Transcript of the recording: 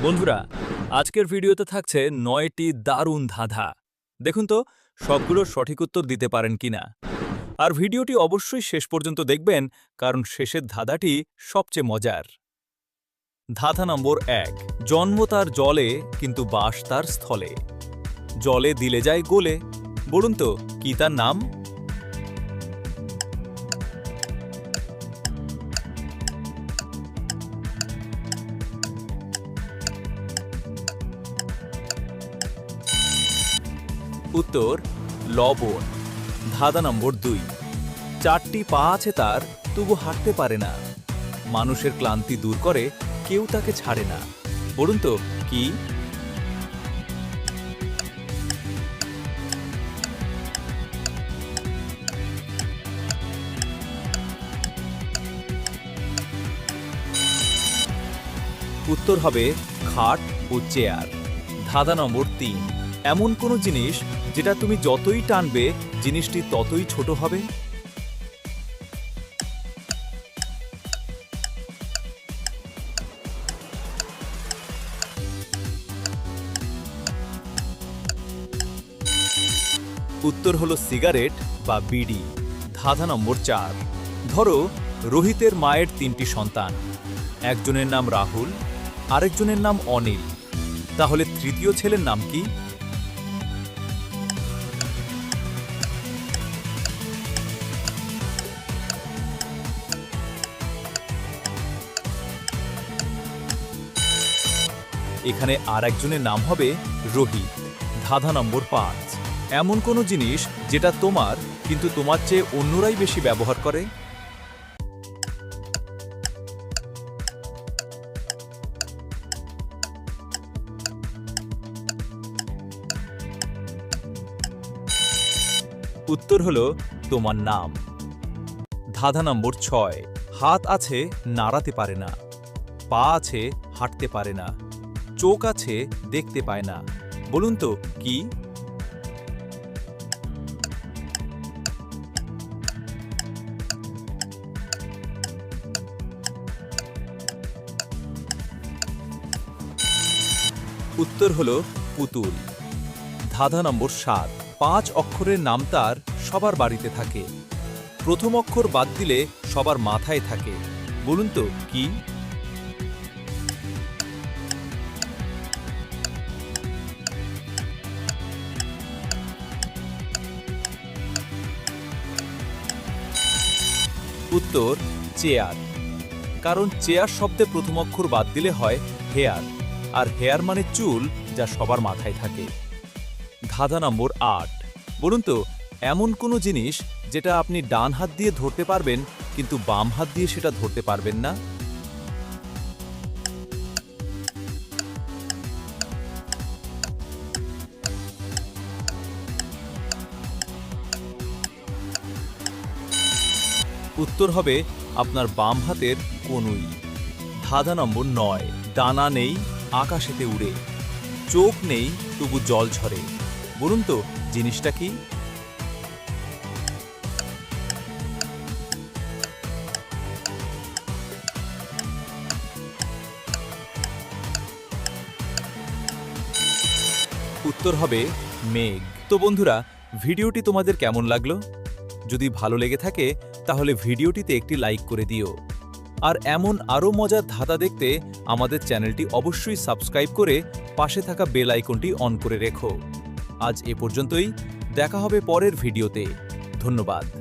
বন্ধুরা, আজকের ভিডিওতে থাকছে ৯টি দারুণ ধাঁধা। দেখুন তো সবগুলোর সঠিক উত্তর দিতে পারেন কিনা। আর ভিডিওটি অবশ্যই শেষ পর্যন্ত দেখবেন, কারণ শেষের ধাঁধাটি সবচেয়ে মজার। ধাঁধা নম্বর ১। জন্ম তার জলে, কিন্তু বাস তার স্থলে। জলে দিলে যায় গোলে। বলুন তো কি তার নাম? উত্তর লবণ। ধাঁধা নম্বর ২। ৪টি পা আছে তার, তবু হাঁটতে পারে না। মানুষের ক্লান্তি দূর করে, কেউ তাকে ছাড়ে না। বলুন তো কি? উত্তর হবে খাট ও চেয়ার। ধাঁধা নম্বর ৩। এমন কোনো জিনিস যেটা তুমি যতই টানবে জিনিসটি ততই ছোট হবে। উত্তর হলো সিগারেট বা বিড়ি। ধাঁধা নম্বর ৪। ধরো রোহিতের মায়ের ৩টি সন্তান। একজনের নাম রাহুল, আরেকজনের নাম অনিল। তাহলে তৃতীয় ছেলের নাম কি? এখানে আর একজনের নাম হবে রোহিত। ধাঁধা নম্বর ৫। এমন কোনো জিনিস যেটা তোমার, কিন্তু তোমার চেয়ে অন্যরাই বেশি ব্যবহার করে। উত্তর হলো তোমার নাম। ধাঁধা নম্বর ৬। হাত আছে, নাড়াতে পারে না। পা আছে, হাঁটতে পারে না। চোখ আছে, দেখতে পায় না। বলুন তো কি? উত্তর হলো পুতুল। ধাঁধা নম্বর ৭। ৫ অক্ষরের নাম তার, সবার বাড়িতে থাকে। প্রথম অক্ষর বাদ দিলে সবার মাথায় থাকে। বলুন তো কি? উত্তর চেয়ার। কারণ চেয়ার শব্দে প্রথম অক্ষর বাদ দিলে হয় হেয়ার, আর হেয়ার মানে চুল, যা সবার মাথায় থাকে। ধাঁধা নম্বর ৮। বলুন তো এমন কোনো জিনিস যেটা আপনি ডান হাত দিয়ে ধরতে পারবেন, কিন্তু বাম হাত দিয়ে সেটা ধরতে পারবেন না। উত্তর হবে আপনার বাম হাতের কনুই। ধাঁধা নম্বর ৯। ডানা নেই, আকাশেতে উড়ে। চোখ নেই, তবু জল ঝরে। বলুন তো জিনিসটা কি? উত্তর হবে মেঘ। তো বন্ধুরা, ভিডিওটি তোমাদের কেমন লাগলো? যদি ভালো লেগে থাকে তাহলে ভিডিওটিতে একটি লাইক করে দিও। আর এমন আরও মজার ধাঁধা দেখতে আমাদের চ্যানেলটি অবশ্যই সাবস্ক্রাইব করে পাশে থাকা বেল আইকনটি অন করে রেখো। আজ এ পর্যন্তই, দেখা হবে পরের ভিডিওতে। ধন্যবাদ।